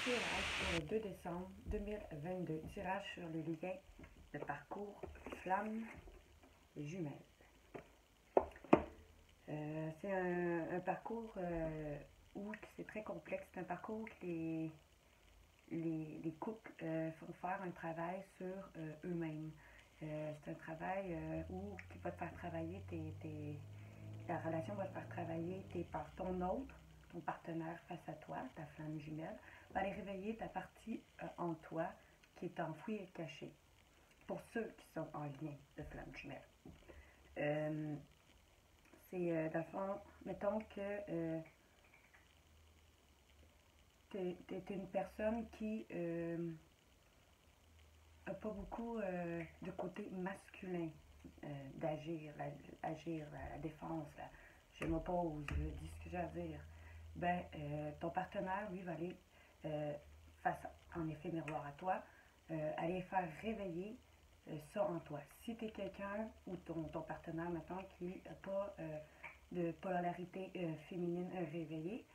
Tirage pour le 2 décembre 2022. Tirage sur le lien de parcours Flamme Jumelle. C'est un parcours où c'est très complexe. C'est un parcours que les couples font faire un travail sur eux-mêmes. C'est un travail qui va te faire travailler la relation va te faire travailler ton autre, ton partenaire face à toi, ta flamme jumelle, va aller réveiller ta partie en toi qui est enfouie et cachée. Pour ceux qui sont en lien de flamme jumelle. C'est dans le fond, mettons que tu es une personne qui n'a pas beaucoup de côté masculin d'agir, la défense, je m'oppose, je dis ce que j'ai à dire. Ben, ton partenaire, lui, va aller face en effet miroir à toi, aller faire réveiller ça en toi. Si tu es quelqu'un ou ton partenaire, maintenant, qui n'a pas de polarité féminine réveillée,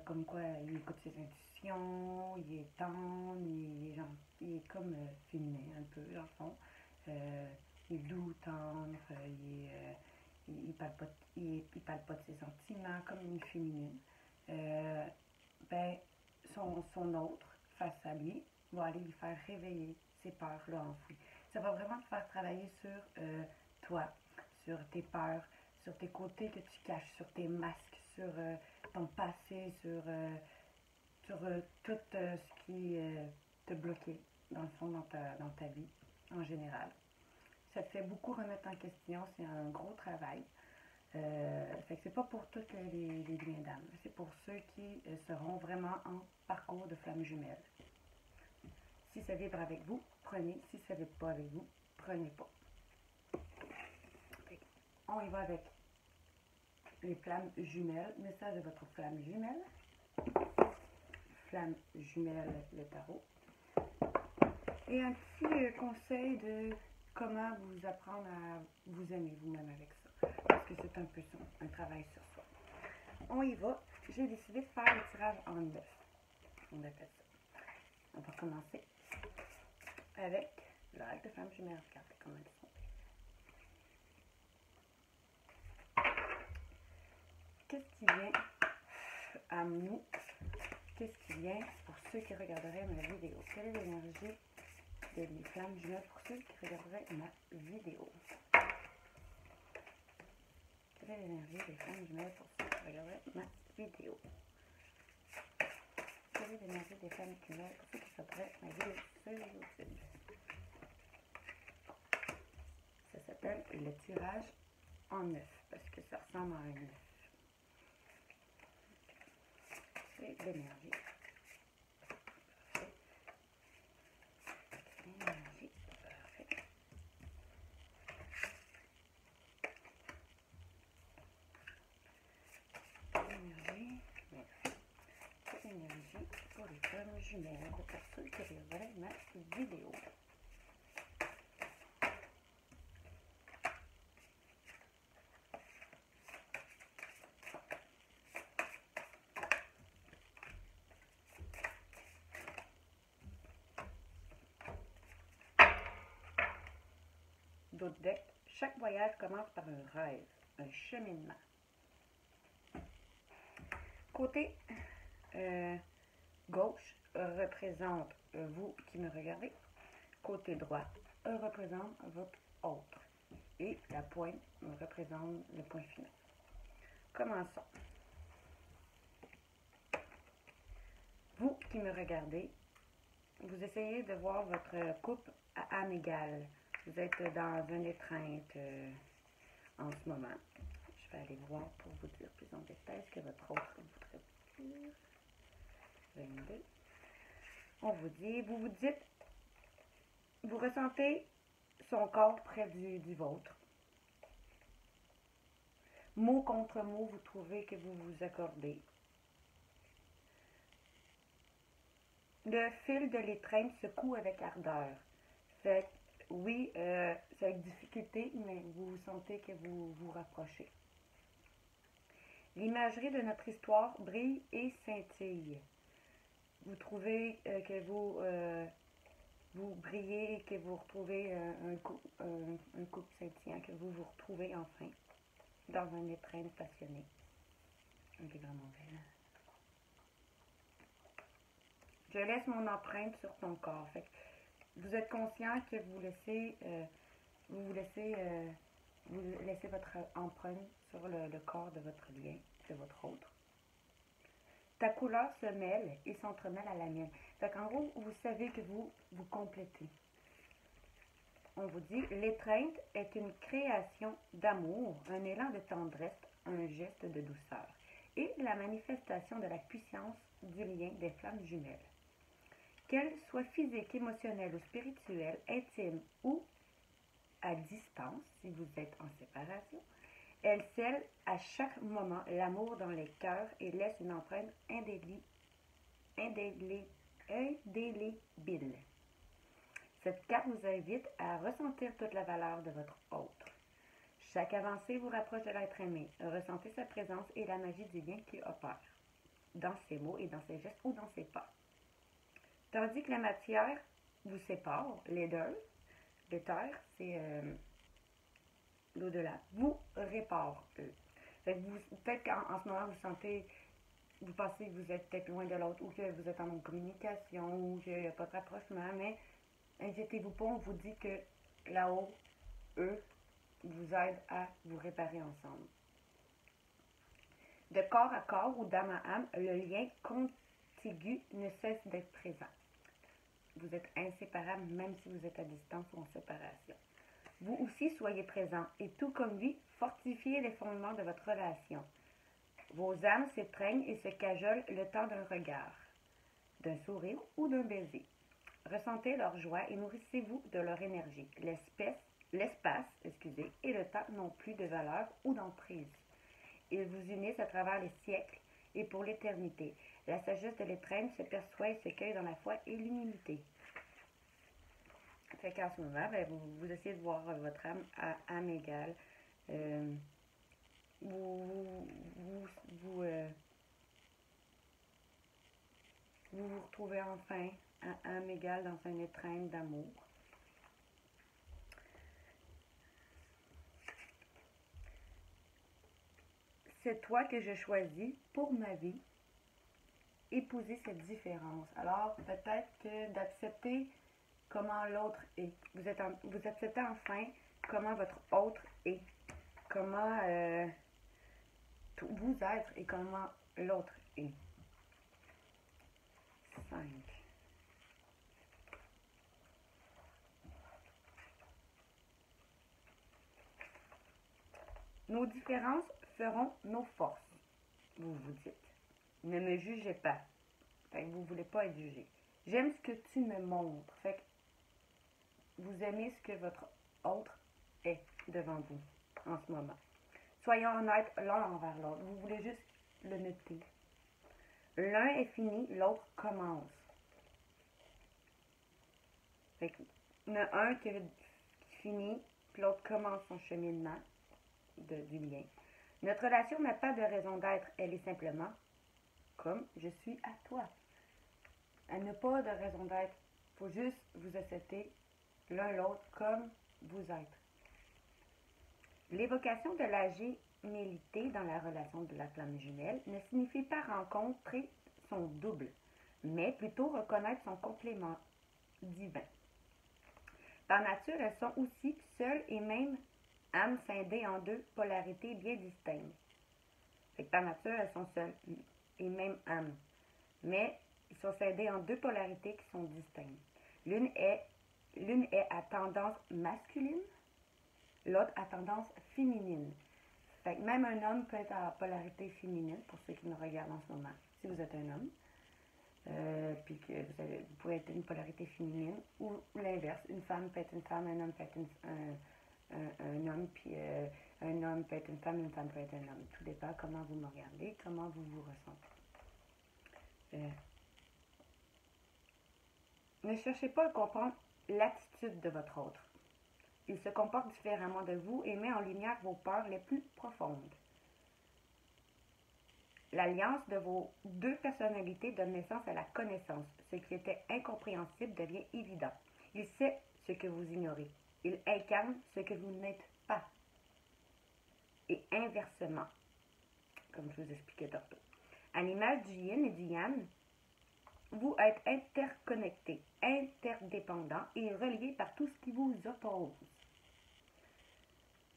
comme quoi il écoute ses intuitions, il est tendre, il est comme féminin un peu dans le fond. Il est doux, tendre, il parle pas de ses sentiments comme une féminine. Ben, son autre, face à lui, va aller lui faire réveiller ces peurs-là enfouies. Ça va vraiment te faire travailler sur toi, sur tes peurs, sur tes côtés que tu caches, sur tes masques, sur ton passé, sur tout ce qui te bloquait, dans le fond, dans ta vie, en général. Ça te fait beaucoup remettre en question, c'est un gros travail. Fait que c'est pas pour toutes les liens d'âme, c'est pour ceux qui seront vraiment en parcours de flamme jumelle. Si ça vibre avec vous, prenez. Si ça vibre pas avec vous, prenez pas. On y va avec les flammes jumelles. Message de votre flamme jumelle. Flamme jumelle, le tarot. Et un petit conseil de comment vous apprendre à vous aimer vous-même avec ça. Parce que c'est un peu ça, un travail sur soi. On y va. J'ai décidé de faire le tirage en 9. On appelle ça. On va commencer avec l'œil de flamme jumelle. Regardez comment elles sont. Qu'est-ce qui vient à nous? Qu'est-ce qui vient pour ceux qui regarderaient ma vidéo? Quelle est l'énergie des flammes jumelles pour ceux qui regarderaient ma vidéo? Quelle est l'énergie des flammes jumelles pour ceux qui regarderaient ma vidéo? Quelle est l'énergie des flammes jumelles pour ceux qui regarderaient ma vidéo sur YouTube? Ça s'appelle le tirage en 9 parce que ça ressemble à un 9. C'est l'énergie. Énergie. Parfait. L'énergie. Merci. C'est l'énergie pour les flammes jumelles pour ceux qui regarderaient ma vidéo. D'autres decks, chaque voyage commence par un rêve, un cheminement. Côté gauche représente vous qui me regardez. Côté droit représente votre autre. Et la pointe représente le point final. Commençons. Vous qui me regardez, vous essayez de voir votre couple à âme égale. Vous êtes dans une étreinte en ce moment. Je vais aller voir pour vous dire plus en détail ce que votre autre voudrait dire. 22. On vous dit, vous dites, vous ressentez son corps près du vôtre. Mot contre mot, vous trouvez que vous vous accordez. Le fil de l'étreinte secoue avec ardeur. Fait oui, c'est avec difficulté, mais vous sentez que vous vous rapprochez. L'imagerie de notre histoire brille et scintille. vous trouvez que vous brillez et que vous retrouvez un couple scintillant, que vous vous retrouvez enfin dans un étreinte passionné. Elle est vraiment belle. Je laisse mon empreinte sur ton corps. Fait que vous êtes conscient que vous laissez votre empreinte sur le corps de votre lien, de votre autre. Ta couleur se mêle et s'entremêle à la mienne. Fait qu'en gros, vous savez que vous vous complétez. On vous dit, l'étreinte est une création d'amour, un élan de tendresse, un geste de douceur et la manifestation de la puissance du lien des flammes jumelles. Qu'elles soient physiques, émotionnelles ou spirituelles, intimes ou à distance, si vous êtes en séparation, elles scellent à chaque moment l'amour dans les cœurs et laissent une empreinte indélébile. Cette carte vous invite à ressentir toute la valeur de votre autre. Chaque avancée vous rapproche de l'être aimé. Ressentez sa présence et la magie du lien qui opère dans ses mots et dans ses gestes ou dans ses pas. Tandis que la matière vous sépare, les deux, l'éther, c'est l'au-delà, vous répare eux. Peut-être qu'en ce moment, vous pensez que vous êtes peut-être loin de l'autre ou que vous êtes en bonne communication ou qu'il n'y a pas de rapprochement, mais inquiétez-vous pas, on vous dit que là-haut, eux, vous aident à vous réparer ensemble. De corps à corps ou d'âme à âme, le lien contigu ne cesse d'être présent. Vous êtes inséparables même si vous êtes à distance ou en séparation. Vous aussi soyez présents et tout comme lui, fortifiez les fondements de votre relation. Vos âmes s'étreignent et se cajolent le temps d'un regard, d'un sourire ou d'un baiser. Ressentez leur joie et nourrissez-vous de leur énergie. L'espace et le temps n'ont plus de valeur ou d'emprise. Ils vous unissent à travers les siècles et pour l'éternité. La sagesse de l'étreinte se perçoit et se cueille dans la foi et l'humilité. Fait qu'en ce moment, vous essayez de voir votre âme à âme égale. Vous vous retrouvez enfin à âme égale dans un étreinte d'amour. C'est toi que je choisis pour ma vie. Épouser cette différence. Alors, peut-être que d'accepter comment l'autre est. Vous acceptez enfin comment votre autre est. Comment vous êtes et comment l'autre est. 5. Nos différences feront nos forces, vous vous dites. Ne me jugez pas. Fait que vous ne voulez pas être jugé. J'aime ce que tu me montres. Fait que vous aimez ce que votre autre est devant vous en ce moment. Soyons honnêtes l'un envers l'autre. Vous voulez juste le noter. L'un est fini, l'autre commence. Fait que, il y en a un qui finit, puis l'autre commence son cheminement du lien. Notre relation n'a pas de raison d'être, elle est simplement comme je suis à toi. Elle n'a pas de raison d'être. Il faut juste vous accepter l'un l'autre comme vous êtes. L'évocation de la gémellité dans la relation de la flamme jumelle ne signifie pas rencontrer son double, mais plutôt reconnaître son complément divin. Par nature, elles sont aussi seules et même âmes scindées en deux polarités bien distinctes. Fait que par nature, elles sont seules et même âmes. Mais ils sont scindés en deux polarités qui sont distinctes. L'une est à tendance masculine, l'autre à tendance féminine. Fait que même un homme peut être à polarité féminine, pour ceux qui me regardent en ce moment, si vous êtes un homme. Puis que vous pouvez être une polarité féminine, ou l'inverse. Une femme peut être une femme, un homme peut être un homme, puis un homme peut être une femme peut être un homme. Tout dépend comment vous me regardez, comment vous vous ressentez. Ne cherchez pas à comprendre l'attitude de votre autre. Il se comporte différemment de vous et met en lumière vos peurs les plus profondes. L'alliance de vos deux personnalités donne naissance à la connaissance. Ce qui était incompréhensible devient évident. Il sait ce que vous ignorez. Il incarne ce que vous n'êtes pas. Et inversement, comme je vous expliquais tantôt. À l'image du yin et du yang, vous êtes interconnectés, interdépendants et reliés par tout ce qui vous oppose.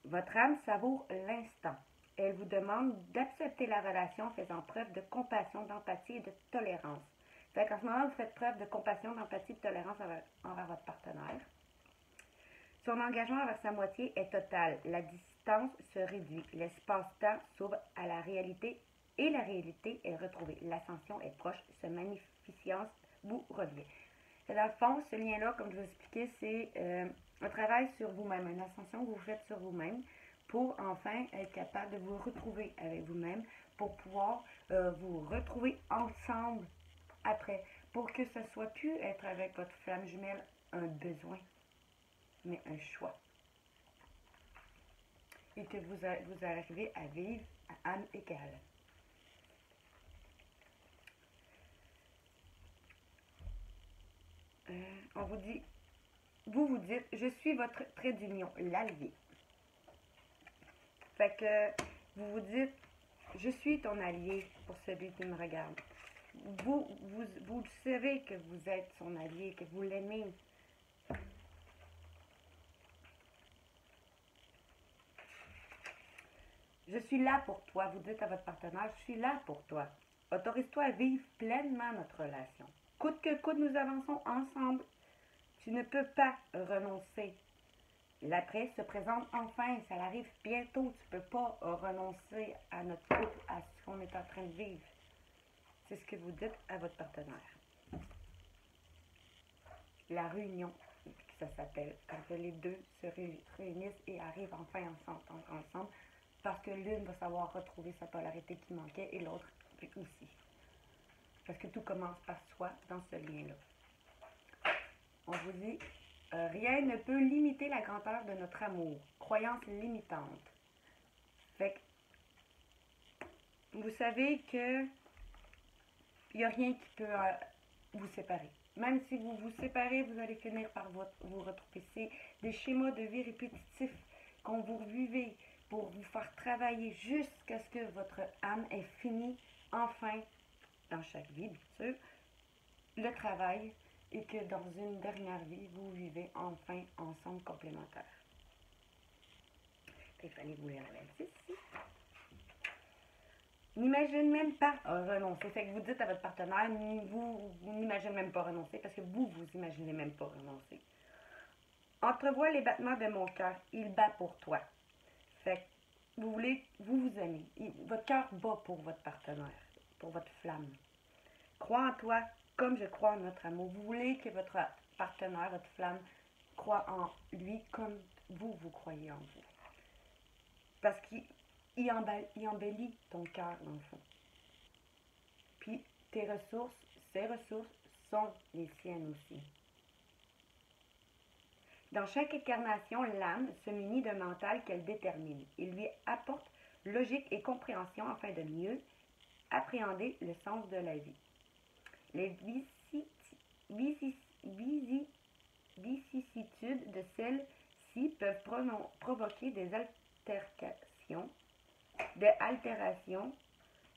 Votre âme savoure l'instant. Elle vous demande d'accepter la relation en faisant preuve de compassion, d'empathie et de tolérance. Fait qu'en ce moment, vous faites preuve de compassion, d'empathie et de tolérance envers votre partenaire. Son engagement envers sa moitié est total. La distance se réduit. L'espace-temps s'ouvre à la réalité et la réalité est retrouvée. L'ascension est proche. Ce magnificence vous revient. Et dans le fond, ce lien-là, comme je vous expliquais, c'est un travail sur vous-même, une ascension que vous faites sur vous-même pour enfin être capable de vous retrouver avec vous-même, pour pouvoir vous retrouver ensemble après, pour que ce ne soit plus être avec votre flamme jumelle un besoin, mais un choix. Et que vous arrivez à vivre à âme égale. On vous dit, vous dites, je suis votre trait d'union, l'allié. Fait que vous vous dites, je suis ton allié pour celui qui me regarde. Vous savez que vous êtes son allié, que vous l'aimez. Je suis là pour toi, vous dites à votre partenaire, je suis là pour toi. Autorise-toi à vivre pleinement notre relation. Coûte que coûte, nous avançons ensemble. Tu ne peux pas renoncer. L'après se présente enfin, ça arrive bientôt. Tu ne peux pas renoncer à notre couple, à ce qu'on est en train de vivre. C'est ce que vous dites à votre partenaire. La réunion, ça s'appelle, quand les deux se réunissent et arrivent enfin ensemble, parce que l'une va savoir retrouver sa polarité qui manquait et l'autre aussi. Parce que tout commence par soi dans ce lien-là. On vous dit, rien ne peut limiter la grandeur de notre amour. Croyance limitante. Fait que vous savez que il n'y a rien qui peut vous séparer. Même si vous vous séparez, vous allez finir par vous retrouver. C'est des schémas de vie répétitifs qu'on vous vivez pour vous faire travailler jusqu'à ce que votre âme ait fini, enfin, dans chaque vie, bien sûr, le travail et que dans une dernière vie, vous vivez enfin ensemble complémentaires. Il fallait vous lire la 26 ici. N'imaginez même pas renoncer. Fait que vous dites à votre partenaire, vous n'imaginez même pas renoncer parce que vous imaginez même pas renoncer. Entrevois les battements de mon cœur. Il bat pour toi. Fait que vous aimez. Votre cœur bat pour votre partenaire, pour votre flamme. Crois en toi comme je crois en notre amour. Vous voulez que votre partenaire, votre flamme, croit en lui comme vous croyez en vous. Parce qu'il embellit ton cœur dans le fond. Puis ses ressources sont les siennes aussi. Dans chaque incarnation, l'âme se munit d'un mental qu'elle détermine. Il lui apporte logique et compréhension afin de mieux appréhender le sens de la vie. Les vicissitudes de celle-ci peuvent provoquer des altérations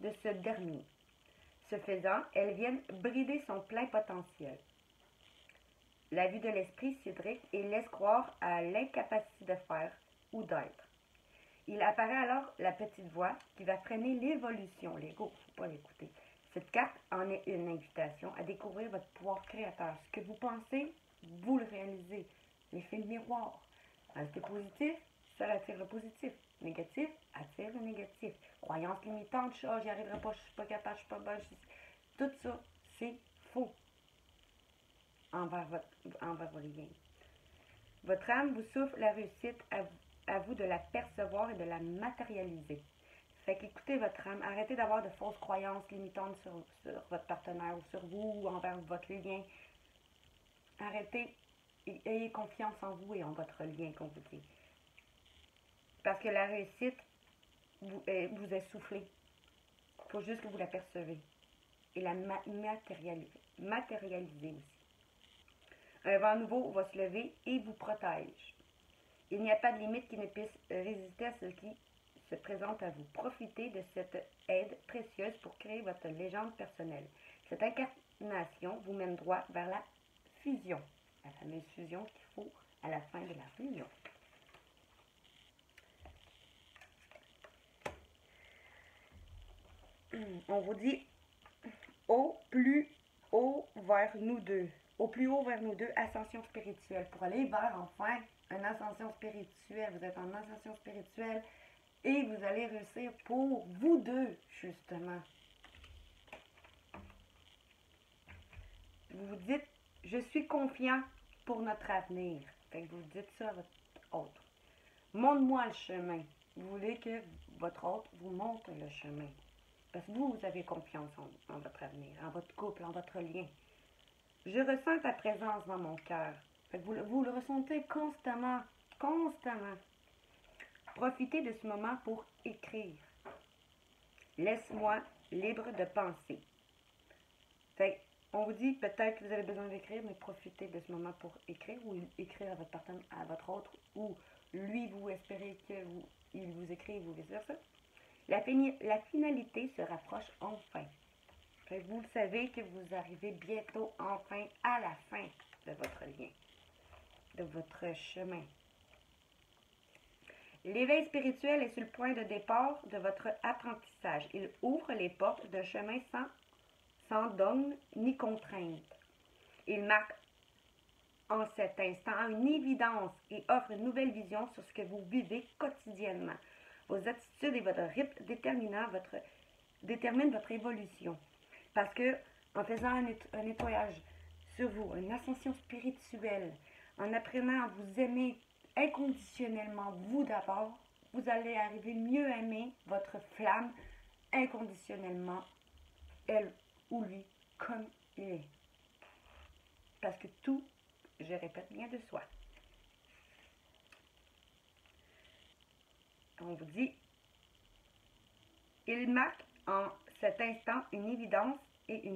de ce dernier. Ce faisant, elles viennent brider son plein potentiel. La vue de l'esprit s'hydrique et laisse croire à l'incapacité de faire ou d'être. Il apparaît alors la petite voix qui va freiner l'évolution. L'ego, il ne faut pas l'écouter. Cette carte en est une invitation à découvrir votre pouvoir créateur. Ce que vous pensez, vous le réalisez. L'effet de miroir. Restez positif, ça attire le positif. Négatif, attire le négatif. Croyance limitante, j'y arriverai pas, je suis pas capable, je suis pas bonne. Tout ça, c'est faux envers vos liens. Votre âme vous souffle la réussite, à vous de la percevoir et de la matérialiser. Fait qu'écoutez votre âme, arrêtez d'avoir de fausses croyances limitantes sur votre partenaire ou sur vous ou envers votre lien. Arrêtez et ayez confiance en vous et en votre lien, qu'on vous dit. Parce que la réussite vous est soufflée. faut juste que vous l'apercevez et la matérialiser aussi. Un vent nouveau va se lever et vous protège. Il n'y a pas de limite qui ne puisse résister à ce qui se présente à vous. Profitez de cette aide précieuse pour créer votre légende personnelle. Cette incarnation vous mène droit vers la fusion, la fameuse fusion qu'il faut à la fin de la fusion. On vous dit au plus haut vers nous deux. Au plus haut vers nous deux, ascension spirituelle. Pour aller vers enfin une ascension spirituelle. Vous êtes en ascension spirituelle et vous allez réussir pour vous deux, justement. Vous vous dites, je suis confiant pour notre avenir. Fait que vous dites ça à votre autre. Montre-moi le chemin. Vous voulez que votre autre vous montre le chemin. Parce que vous avez confiance en votre avenir, en votre couple, en votre lien. Je ressens ta présence dans mon cœur. Vous le ressentez constamment, constamment. Profitez de ce moment pour écrire. Laisse-moi libre de penser. Fait on vous dit peut-être que vous avez besoin d'écrire, mais profitez de ce moment pour écrire ou écrire à votre partenaire, à votre autre, ou lui, vous espérez qu'il vous écrive ou vice-versa. La finalité se rapproche enfin. Vous le savez que vous arrivez bientôt enfin à la fin de votre lien, de votre chemin. L'éveil spirituel est sur le point de départ de votre apprentissage. Il ouvre les portes d'un chemin sans dogme ni contrainte. Il marque en cet instant une évidence et offre une nouvelle vision sur ce que vous vivez quotidiennement. Vos attitudes et votre rythme déterminent votre évolution. Parce que en faisant un nettoyage sur vous, une ascension spirituelle, en apprenant à vous aimer inconditionnellement, vous d'abord, vous allez arriver mieux à aimer votre flamme inconditionnellement, elle ou lui, comme il est. Parce que tout, je répète, vient de soi. On vous dit, il marque en cet instant une évidence et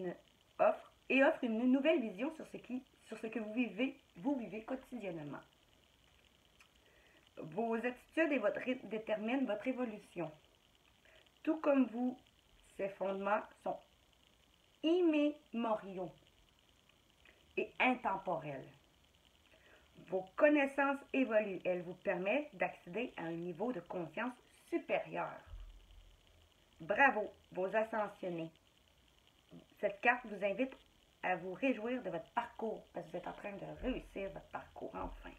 offre une nouvelle vision sur ce que vous vivez quotidiennement. Vos attitudes et votre rythme déterminent votre évolution. Tout comme vous, ces fondements sont immémoriaux et intemporels. Vos connaissances évoluent. Elles vous permettent d'accéder à un niveau de conscience supérieur. Bravo, vos ascensionnés. Cette carte vous invite à vous réjouir de votre parcours, parce que vous êtes en train de réussir votre parcours, enfin.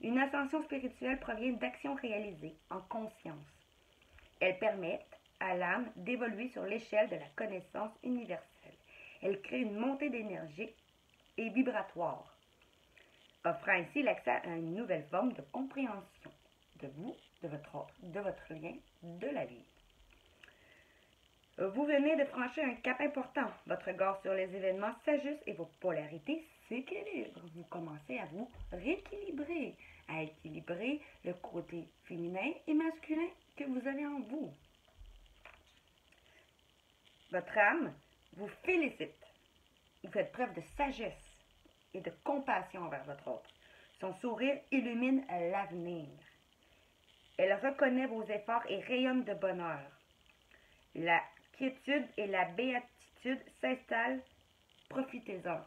Une ascension spirituelle provient d'actions réalisées en conscience. Elles permettent à l'âme d'évoluer sur l'échelle de la connaissance universelle. Elles créent une montée d'énergie et vibratoire, offrant ainsi l'accès à une nouvelle forme de compréhension de vous, de votre autre, de votre lien, de la vie. Vous venez de franchir un cap important. Votre regard sur les événements s'ajuste et vos polarités s'équilibrent. Vous commencez à vous rééquilibrer, à équilibrer le côté féminin et masculin que vous avez en vous. Votre âme vous félicite. Vous faites preuve de sagesse et de compassion envers votre autre. Son sourire illumine l'avenir. Elle reconnaît vos efforts et rayonne de bonheur. La quiétude et la béatitude s'installent. Profitez-en.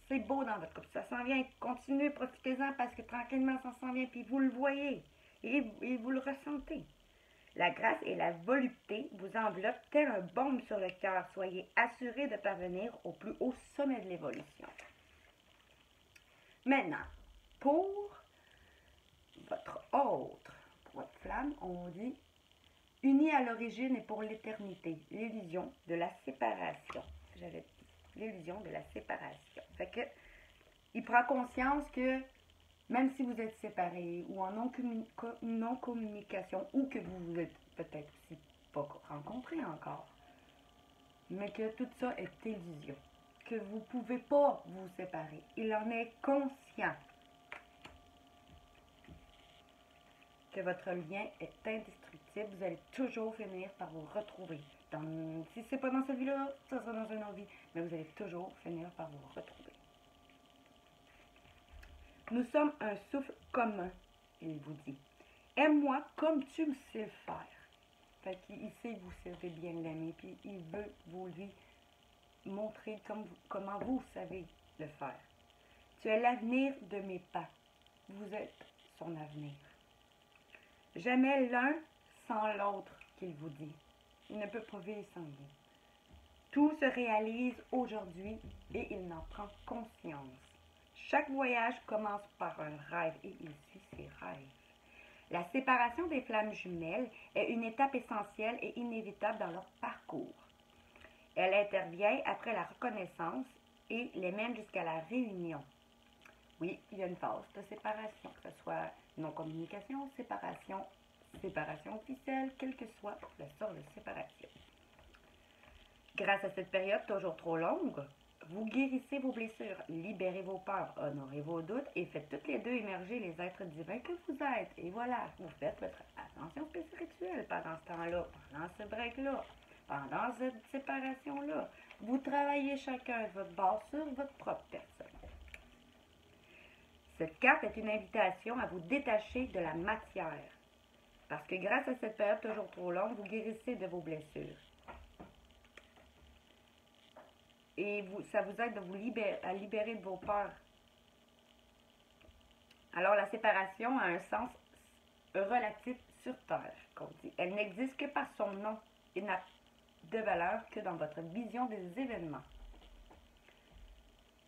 C'est beau dans votre couple. Ça s'en vient. Continuez, profitez-en parce que tranquillement, ça s'en vient. Puis vous le voyez et vous le ressentez. La grâce et la volupté vous enveloppent tel un baume sur le cœur. Soyez assurés de parvenir au plus haut sommet de l'évolution. Maintenant, pour votre autre, pour votre flamme, on dit unis à l'origine et pour l'éternité, l'illusion de la séparation. J'avais dit l'illusion de la séparation. Fait que il prend conscience que même si vous êtes séparés ou en non-communication ou que vous vous êtes peut-être aussi pas rencontrés encore, mais que tout ça est illusion, que vous ne pouvez pas vous séparer. Il en est conscient que votre lien est indestructible. possible, vous allez toujours finir par vous retrouver. Si c'est pas dans cette vie-là, ça sera dans une autre vie, mais vous allez toujours finir par vous retrouver. Nous sommes un souffle commun, il vous dit. Aime-moi comme tu le sais le faire. Fait qu'il sait que vous servez bien l'aimer, puis il veut vous lui montrer comment vous savez le faire. Tu es l'avenir de mes pas. Vous êtes son avenir. Jamais l'un sans l'autre, qu'il vous dit. Il ne peut pas vivre sans vous. Tout se réalise aujourd'hui et il en prend conscience. Chaque voyage commence par un rêve et il suit ses rêves. La séparation des flammes jumelles est une étape essentielle et inévitable dans leur parcours. Elle intervient après la reconnaissance et les mène jusqu'à la réunion. Oui, il y a une phase de séparation, que ce soit non-communication, séparation officielle, quelle que soit la sorte de séparation. Grâce à cette période toujours trop longue, vous guérissez vos blessures, libérez vos peurs, honorez vos doutes et faites toutes les deux émerger les êtres divins que vous êtes. Et voilà, vous faites votre ascension spirituelle pendant ce temps-là, pendant ce break-là, pendant cette séparation-là. Vous travaillez chacun de votre bord sur votre propre personne. Cette carte est une invitation à vous détacher de la matière. Parce que grâce à cette période toujours trop longue, vous guérissez de vos blessures. Et ça vous aide à libérer de vos peurs. Alors la séparation a un sens relatif sur Terre, qu'on dit. Elle n'existe que par son nom et n'a de valeur que dans votre vision des événements.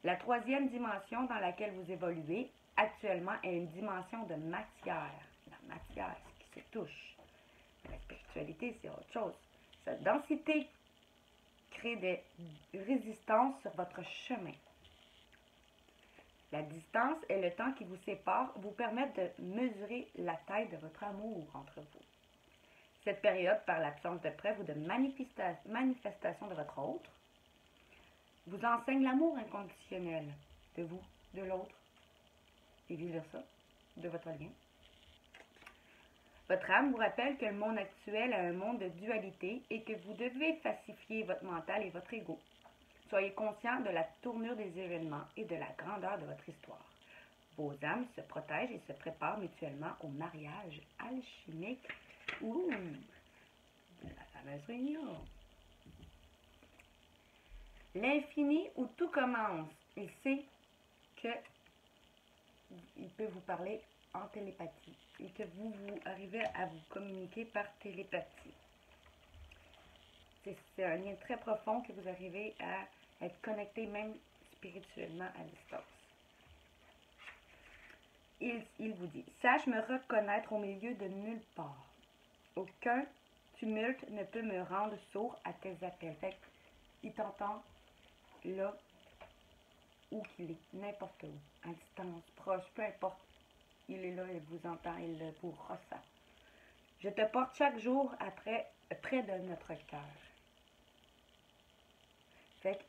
La troisième dimension dans laquelle vous évoluez actuellement est une dimension de matière. La matière, ce qui se touche. La spiritualité, c'est autre chose. Cette densité crée des résistances sur votre chemin. La distance et le temps qui vous séparent vous permettent de mesurer la taille de votre amour entre vous. Cette période, par l'absence de preuve ou de manifestation de votre autre, vous enseigne l'amour inconditionnel de vous, de l'autre, et vice-versa, de votre lien. Votre âme vous rappelle que le monde actuel est un monde de dualité et que vous devez pacifier votre mental et votre ego. Soyez conscient de la tournure des événements et de la grandeur de votre histoire. Vos âmes se protègent et se préparent mutuellement au mariage alchimique ou de la fameuse réunion. L'infini où tout commence. Il sait qu'il peut vous parler en télépathie et que vous arrivez à vous communiquer par télépathie. C'est un lien très profond que vous arrivez à être connecté même spirituellement à distance. Il vous dit, sache me reconnaître au milieu de nulle part. Aucun tumulte ne peut me rendre sourd à tes appels. Fait qu'il t'entend là où qu'il est, n'importe où, à distance, proche, peu importe. Il est là, il vous entend, il vous ressent. Je te porte chaque jour près de notre cœur. Fait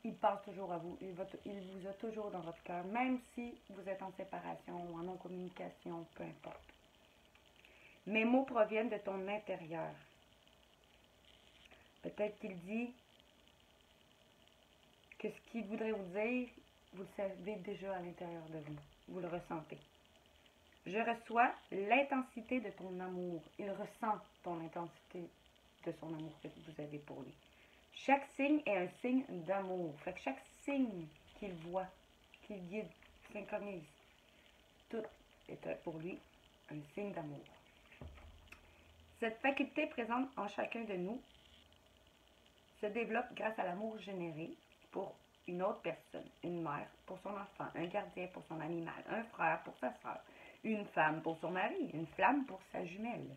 qu'il pense toujours à vous, il vous a toujours dans votre cœur, même si vous êtes en séparation ou en non-communication, peu importe. Mes mots proviennent de ton intérieur. Peut-être qu'il dit que ce qu'il voudrait vous dire, vous le savez déjà à l'intérieur de vous. Vous le ressentez. Je reçois l'intensité de ton amour. Il ressent ton intensité de son amour que vous avez pour lui. Chaque signe est un signe d'amour. Fait que chaque signe qu'il voit, qu'il guide, synchronise, tout est pour lui un signe d'amour. Cette faculté présente en chacun de nous se développe grâce à l'amour généré pour une autre personne, une mère pour son enfant, un gardien pour son animal, un frère pour sa sœur, une femme pour son mari, une flamme pour sa jumelle.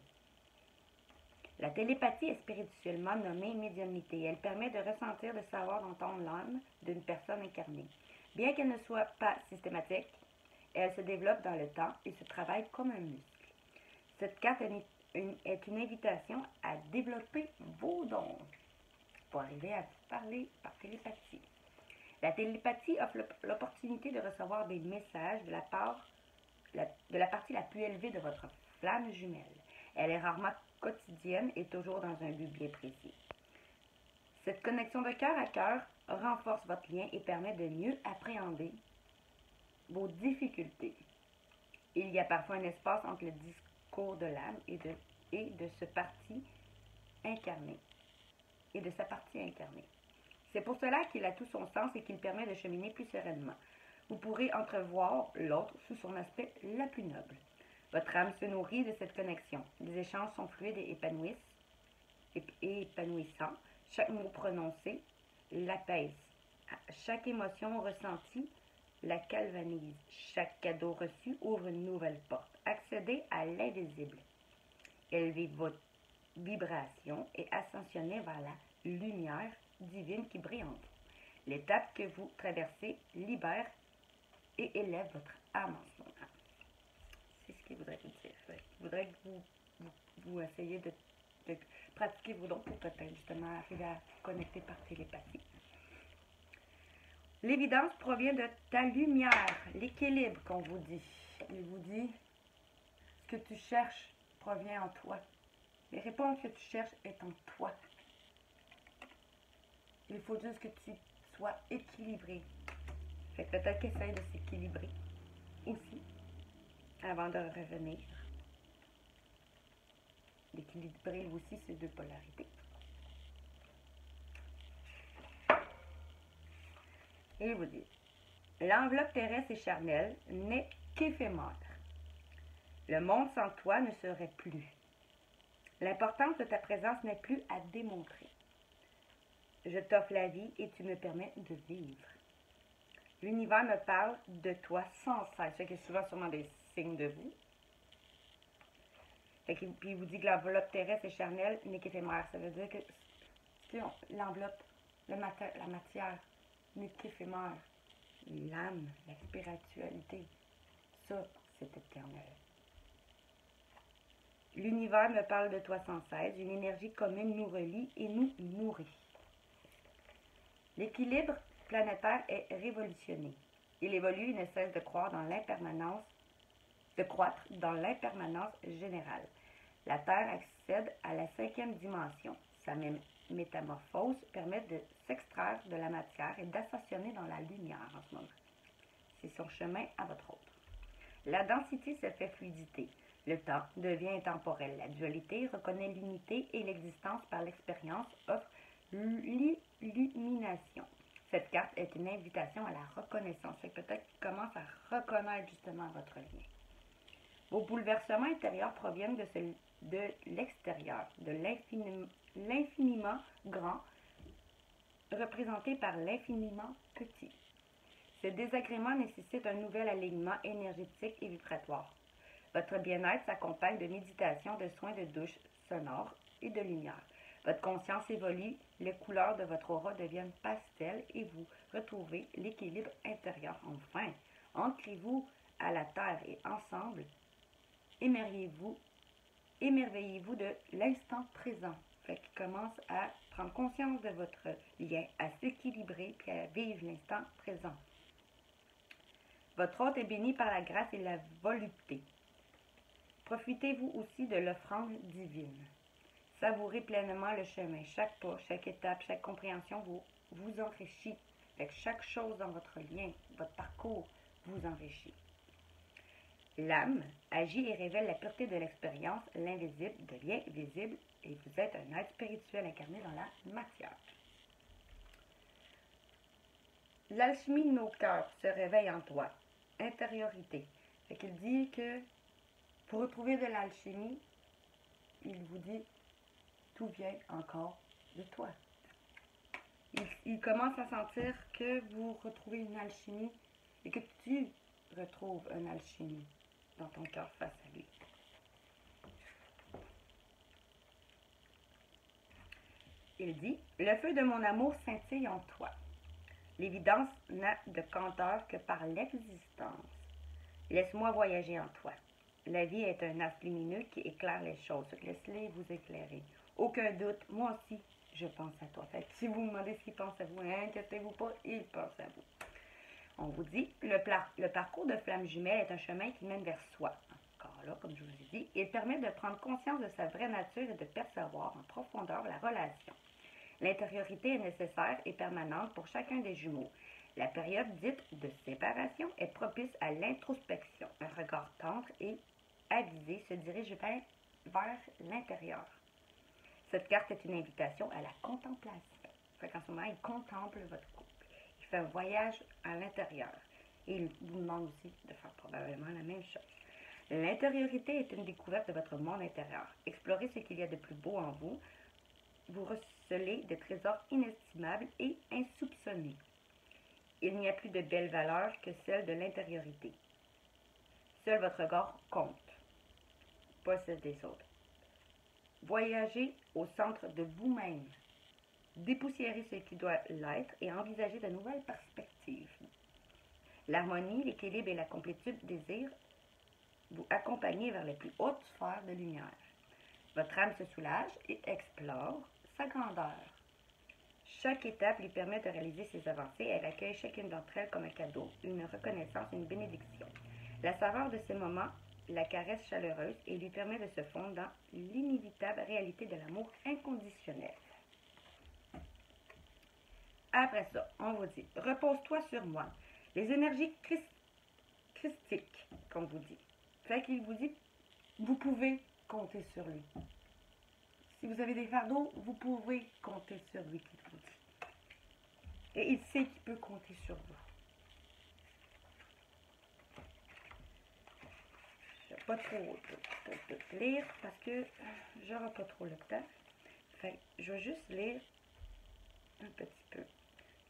La télépathie est spirituellement nommée médiumnité. Elle permet de ressentir le savoir d'entendre l'âme d'une personne incarnée. Bien qu'elle ne soit pas systématique, elle se développe dans le temps et se travaille comme un muscle. Cette carte est une invitation à développer vos dons pour arriver à vous parler par télépathie. La télépathie offre l'opportunité de recevoir des messages de la partie la plus élevée de votre flamme jumelle. Elle est rarement quotidienne et toujours dans un but bien précis. Cette connexion de cœur à cœur renforce votre lien et permet de mieux appréhender vos difficultés. Il y a parfois un espace entre le discours de l'âme et de sa partie incarnée. C'est pour cela qu'il a tout son sens et qu'il permet de cheminer plus sereinement. Vous pourrez entrevoir l'autre sous son aspect la plus noble. Votre âme se nourrit de cette connexion. Les échanges sont fluides et épanouissants. Chaque mot prononcé l'apaise. Chaque émotion ressentie la galvanise. Chaque cadeau reçu ouvre une nouvelle porte. Accédez à l'invisible. Élevez votre vibration et ascensionnez vers la lumière divine qui brille en vous. L'étape que vous traversez libère et élève votre âme en ce moment. C'est ce qu'il voudrait vous dire. Il voudrait que vous essayiez de pratiquer vos dons pour peut-être justement arriver à connecter par télépathie. L'évidence provient de ta lumière, l'équilibre qu'on vous dit. Il vous dit, ce que tu cherches provient en toi. Les réponses que tu cherches est en toi. Il faut juste que tu sois équilibré. Fait que peut-être qu'essaye de s'équilibrer aussi avant de revenir. D'équilibrer aussi ces deux polarités. Et il vous dit, l'enveloppe terrestre et charnelle n'est qu'éphémère. Le monde sans toi ne serait plus. L'importance de ta présence n'est plus à démontrer. Je t'offre la vie et tu me permets de vivre. L'univers me parle de toi sans cesse. Ce qui est souvent sûrement des signes de vous. Puis il vous dit que l'enveloppe terrestre et charnelle n'est qu'éphémère. Ça veut dire que l'enveloppe, la matière n'est qu'éphémère. L'âme, la spiritualité, ça, c'est éternel. L'univers me parle de toi sans cesse. Une énergie commune nous relie et nous nourrit. L'équilibre planétaire est révolutionné. Il évolue et ne cesse de croître dans l'impermanence générale. La Terre accède à la 5e dimension. Sa métamorphose permet de s'extraire de la matière et d'ascensionner dans la lumière en ce moment. C'est son chemin à votre autre. La densité se fait fluidité. Le temps devient intemporel. La dualité reconnaît l'unité et l'existence par l'expérience offre l'illumination. Cette carte est une invitation à la reconnaissance. C'est peut-être qu'il commence à reconnaître justement votre lien. Vos bouleversements intérieurs proviennent de l'extérieur, de l'infiniment grand, représenté par l'infiniment petit. Ce désagrément nécessite un nouvel alignement énergétique et vibratoire. Votre bien-être s'accompagne de méditation, de soins de douche sonore et de lumière. Votre conscience évolue, les couleurs de votre aura deviennent pastel et vous retrouvez l'équilibre intérieur. Enfin, ancrez-vous à la terre et ensemble, émerveillez-vous de l'instant présent. Fait qu'il commence à prendre conscience de votre lien, à s'équilibrer puis à vivre l'instant présent. Votre hôte est béni par la grâce et la volupté. Profitez-vous aussi de l'offrande divine. Savourez pleinement le chemin. Chaque pas, chaque étape, chaque compréhension vous enrichit. Fait que chaque chose dans votre lien, votre parcours vous enrichit. L'âme agit et révèle la pureté de l'expérience, l'invisible devient visible et vous êtes un être spirituel incarné dans la matière. L'alchimie de nos cœurs se réveille en toi. Intériorité. Fait qu'il dit que pour retrouver de l'alchimie, il vous dit tout vient encore de toi. Il commence à sentir que vous retrouvez une alchimie et que tu retrouves une alchimie dans ton cœur face à lui. Il dit, le feu de mon amour scintille en toi. L'évidence n'a de canteur que par l'existence. Laisse-moi voyager en toi. La vie est un astre lumineux qui éclaire les choses. Laisse-les vous éclairer. Aucun doute, moi aussi, je pense à toi. Fait que si vous me demandez s'il pense à vous, inquiétez-vous pas, il pense à vous. On vous dit, le parcours de flamme jumelle est un chemin qui mène vers soi. Encore moment-là, comme je vous ai dit. Il permet de prendre conscience de sa vraie nature et de percevoir en profondeur la relation. L'intériorité est nécessaire et permanente pour chacun des jumeaux. La période dite de séparation est propice à l'introspection. Un regard tendre et avisé se dirige vers l'intérieur. Cette carte est une invitation à la contemplation. Fait qu'en ce moment, il contemple votre couple. Il fait un voyage à l'intérieur. Et il vous demande aussi de faire probablement la même chose. L'intériorité est une découverte de votre monde intérieur. Explorez ce qu'il y a de plus beau en vous. Vous recelez des trésors inestimables et insoupçonnés. Il n'y a plus de belles valeurs que celles de l'intériorité. Seul votre regard compte, pas celle des autres. Voyagez au centre de vous-même. Dépoussiérez ce qui doit l'être et envisagez de nouvelles perspectives. L'harmonie, l'équilibre et la complétude désirent vous accompagner vers les plus hautes sphères de lumière. Votre âme se soulage et explore sa grandeur. Chaque étape lui permet de réaliser ses avancées. Elle accueille chacune d'entre elles comme un cadeau, une reconnaissance, une bénédiction. La saveur de ces moments la caresse chaleureuse et lui permet de se fondre dans l'inévitable réalité de l'amour inconditionnel. Après ça, on vous dit, repose-toi sur moi. Les énergies christiques, comme vous dit. Fait qu'il vous dit, vous pouvez compter sur lui. Si vous avez des fardeaux, vous pouvez compter sur lui, qu'il vous dit. Et il sait qu'il peut compter sur vous. Je ne vais pas trop lire parce que j'aurai pas trop le temps. Fait que je vais juste lire un petit peu.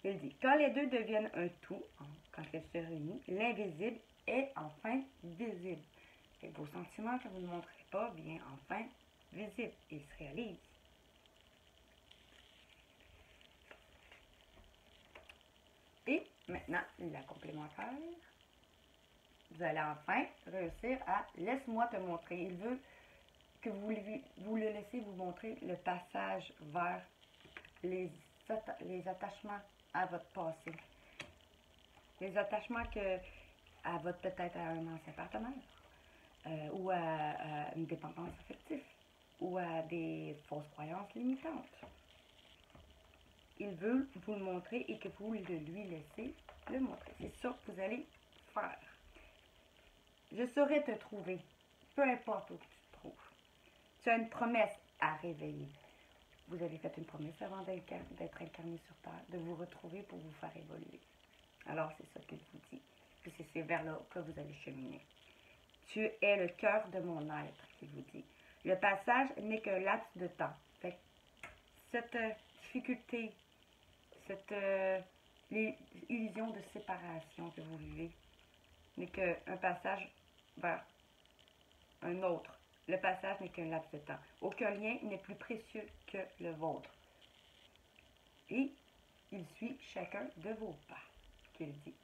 Il dit, quand les deux deviennent un tout, quand ils se réunissent, l'invisible est enfin visible. Et vos sentiments que vous ne montrez pas bien enfin visibles. Ils se réalisent. Et maintenant, la complémentaire. Vous allez enfin réussir à laisse-moi te montrer. Il veut que vous le laissez vous montrer le passage vers les attachements à votre passé. Les attachements à votre peut-être à un ancien partenaire ou à une dépendance affective ou à des fausses croyances limitantes. Il veut vous le montrer et que vous lui laissez le montrer. C'est ça que vous allez faire. Je saurai te trouver, peu importe où tu te trouves. Tu as une promesse à réveiller. Vous avez fait une promesse avant d'être incarné sur Terre, de vous retrouver pour vous faire évoluer. Alors, c'est ça qu'il vous dit. Puis c'est vers là que vous allez cheminer. Tu es le cœur de mon être, qu'il vous dit. Le passage n'est qu'un laps de temps. Fait que cette difficulté, cette illusion de séparation que vous vivez n'est qu'un passage vers un autre. Le passage n'est qu'un laps de temps. Aucun lien n'est plus précieux que le vôtre. Et il suit chacun de vos pas, qu'il dit.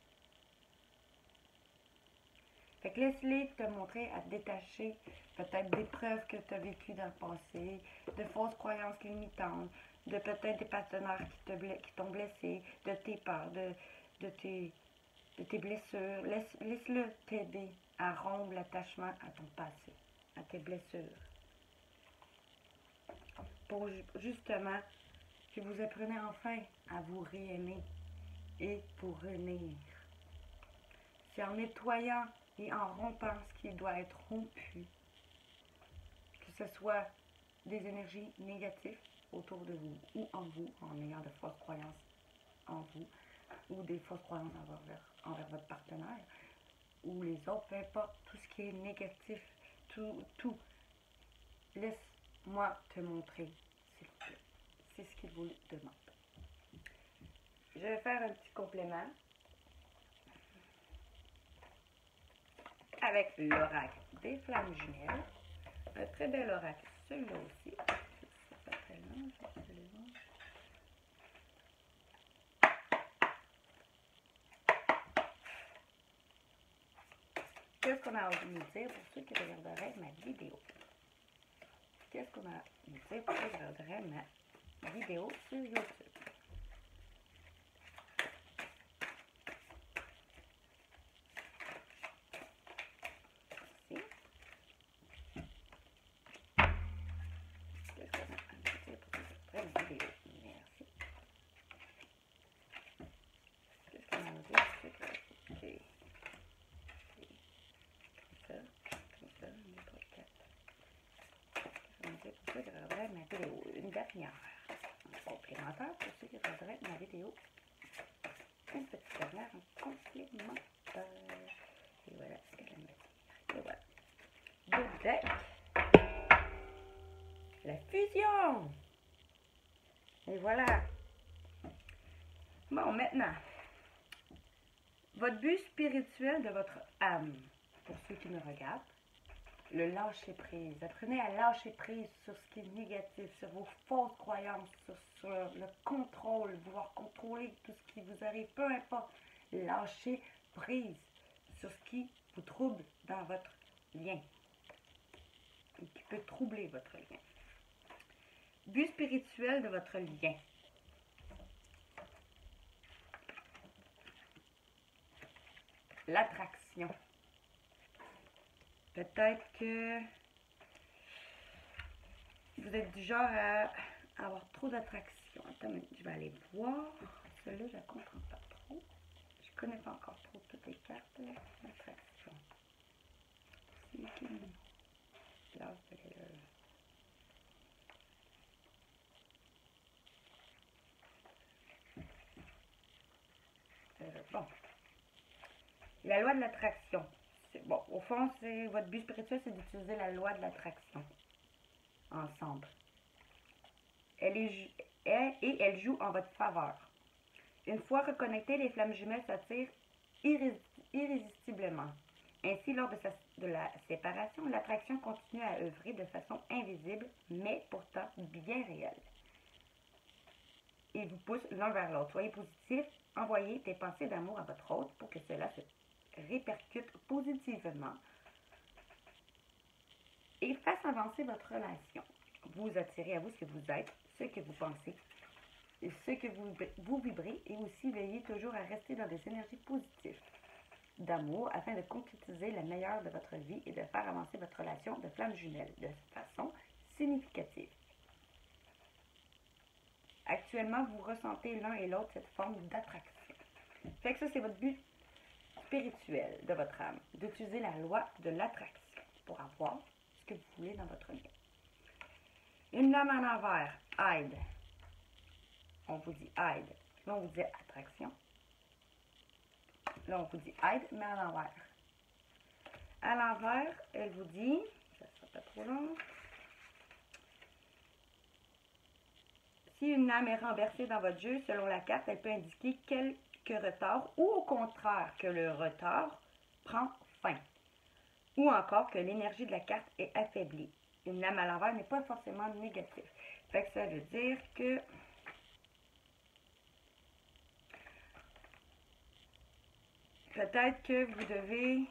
Fait que laisse-les te montrer à te détacher peut-être d'épreuves que tu as vécues dans le passé, de fausses croyances limitantes, de peut-être des partenaires qui t'ont blessé, de tes peurs, de tes blessures. Laisse-le t'aider à rompre l'attachement à ton passé, à tes blessures. Pour justement que vous apprenez enfin à vous réaimer et pour revenir. C'est en nettoyant et en rompant ce qui doit être rompu, que ce soit des énergies négatives autour de vous ou en ayant de fausses croyances en vous, ou des fausses croyances envers votre partenaire, ou les autres, peu importe, tout ce qui est négatif, tout. Laisse-moi te montrer, s'il vous plaît. C'est ce qu'il vous demande. Je vais faire un petit complément avec l'oracle des flammes jumelles. Un très bel oracle, celui-là aussi. C'est pas très long, je vais le voir. Qu'est-ce qu'on a envie de nous dire pour ceux qui regarderaient ma vidéo? Qu'est-ce qu'on a envie de nous dire pour ceux qui regarderaient ma vidéo sur YouTube? Ici. vidéo. Une dernière. Un complémentaire pour ceux qui regarderaient ma vidéo. Une petite dernière, un complémentaire. Et voilà ce qu'elle me dit. Et voilà. Good deck. La fusion. Et voilà. Bon, maintenant, votre but spirituel de votre âme, pour ceux qui me regardent, le lâcher prise. Apprenez à lâcher prise sur ce qui est négatif, sur vos fausses croyances, sur le contrôle, vouloir contrôler tout ce qui vous arrive, peu importe. Lâchez prise sur ce qui vous trouble dans votre lien, et qui peut troubler votre lien. But spirituel de votre lien. L'attraction. Peut-être que vous êtes du genre à avoir trop d'attraction. Attends, je vais aller voir. Celle-là, je ne la comprends pas trop. Je ne connais pas encore trop toutes les cartes. L'attraction. Bon. La loi de l'attraction. Bon, au fond, votre but spirituel, c'est d'utiliser la loi de l'attraction ensemble. Elle joue en votre faveur. Une fois reconnectées, les flammes jumelles s'attirent irrésistiblement. Ainsi, lors de la séparation, l'attraction continue à œuvrer de façon invisible, mais pourtant bien réelle. Et vous pousse l'un vers l'autre. Soyez positif, envoyez des pensées d'amour à votre hôte pour que cela se répercute positivement et fasse avancer votre relation. Vous attirez à vous ce que vous êtes, ce que vous pensez, et ce que vous vibrez, et aussi veillez toujours à rester dans des énergies positives d'amour afin de concrétiser le meilleur de votre vie et de faire avancer votre relation de flamme jumelle de façon significative. Actuellement, vous ressentez l'un et l'autre cette forme d'attraction. Fait que ça, c'est votre but spirituel de votre âme, d'utiliser la loi de l'attraction pour avoir ce que vous voulez dans votre vie. Une lame en envers, aide. On vous dit aide. Là, on vous dit attraction. Là, on vous dit aide, mais à l'envers. À l'envers, elle vous dit, ça ne sera pas trop long. Si une lame est renversée dans votre jeu, selon la carte, elle peut indiquer quelques retards ou au contraire que le retard prend fin. Ou encore que l'énergie de la carte est affaiblie. Une lame à l'envers n'est pas forcément négative. Fait que ça veut dire que peut-être que vous devez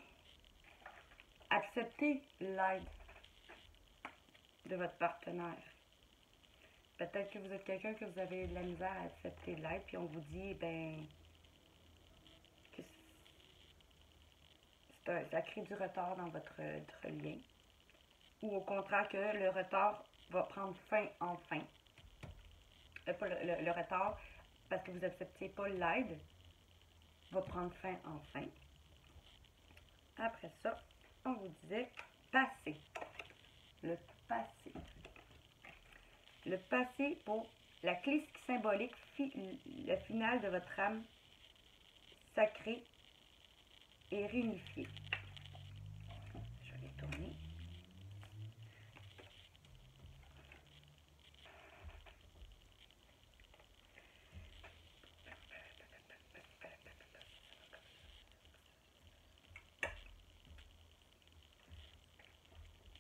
accepter l'aide de votre partenaire. Peut-être que vous êtes quelqu'un que vous avez de la misère à accepter l'aide, puis on vous dit, ben, que ça crée du retard dans votre lien. Ou au contraire, que le retard va prendre fin en fin. Pas le retard, parce que vous n'acceptez pas l'aide, va prendre fin en fin. Après ça, on vous disait passé. Le passé. Le passé pour la clé symbolique, le final de votre âme sacrée et réunifiée. Je vais les tourner.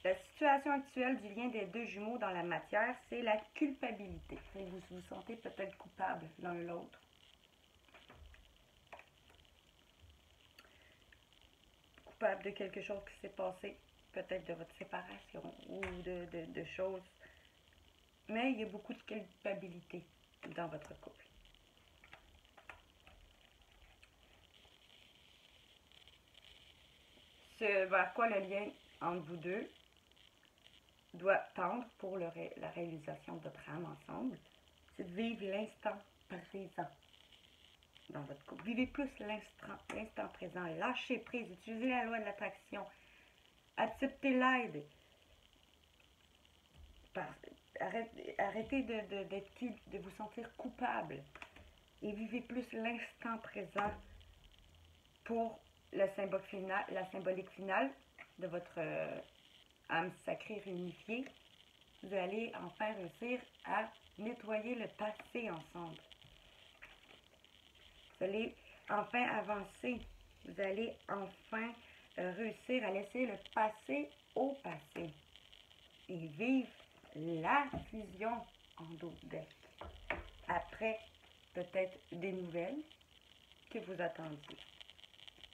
La situation actuelle du lien des deux jumeaux dans la matière, c'est la culpabilité. Vous vous sentez peut-être coupable l'un l'autre. Coupable de quelque chose qui s'est passé, peut-être de votre séparation ou de choses. Mais il y a beaucoup de culpabilité dans votre couple. Ce vers quoi le lien entre vous deux doit tendre pour la réalisation de votre âme ensemble, c'est de vivre l'instant présent dans votre couple. Vivez plus l'instant présent. Lâchez prise. Utilisez la loi de l'attraction. Acceptez l'aide. Arrêtez de vous sentir coupable et vivez plus l'instant présent pour la symbolique finale de votre âme sacrée réunifiée. Vous allez enfin réussir à nettoyer le passé ensemble. Vous allez enfin avancer. Vous allez enfin réussir à laisser le passé au passé et vivre la fusion en d'autres decks. Après, peut-être des nouvelles que vous attendiez.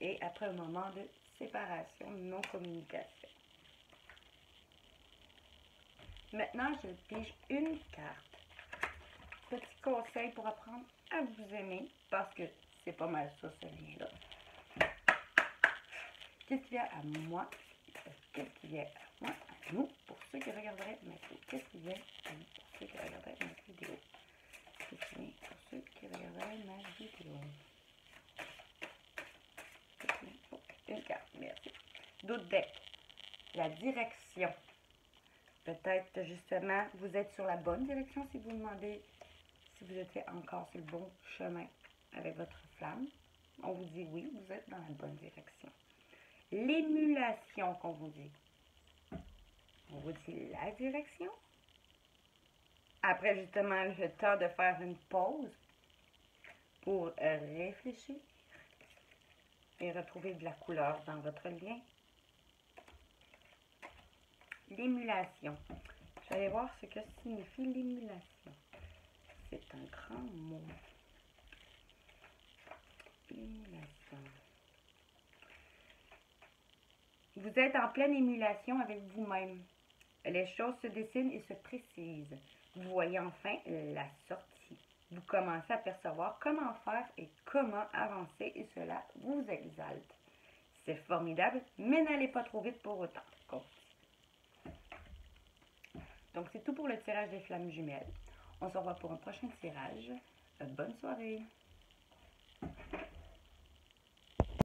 Et après un moment de séparation, non-communication. Maintenant, je pige une carte. Petit conseil pour apprendre à vous aimer, parce que c'est pas mal ça, ce lien-là. Qu'est-ce qu'il y a à moi? Qu'est-ce qu'il y a à moi? À nous, pour ceux qui regarderaient ma vidéo. Qu'est-ce qu'il y a à nous, pour ceux qui regarderaient ma vidéo? Qu'est-ce qu'il y a pour ceux qui regarderaient ma vidéo? Une carte, merci. D'autres decks. La direction. Peut-être justement, vous êtes sur la bonne direction si vous demandez si vous étiez encore sur le bon chemin avec votre flamme. On vous dit oui, vous êtes dans la bonne direction. L'émulation qu'on vous dit. On vous dit la direction. Après justement le temps de faire une pause pour réfléchir et retrouver de la couleur dans votre lien. L'émulation. Je vais aller voir ce que signifie l'émulation. C'est un grand mot. Émulation. Vous êtes en pleine émulation avec vous-même. Les choses se dessinent et se précisent. Vous voyez enfin la sortie. Vous commencez à percevoir comment faire et comment avancer et cela vous exalte. C'est formidable, mais n'allez pas trop vite pour autant. Donc, c'est tout pour le tirage des flammes jumelles. On se revoit pour un prochain tirage. Bonne soirée!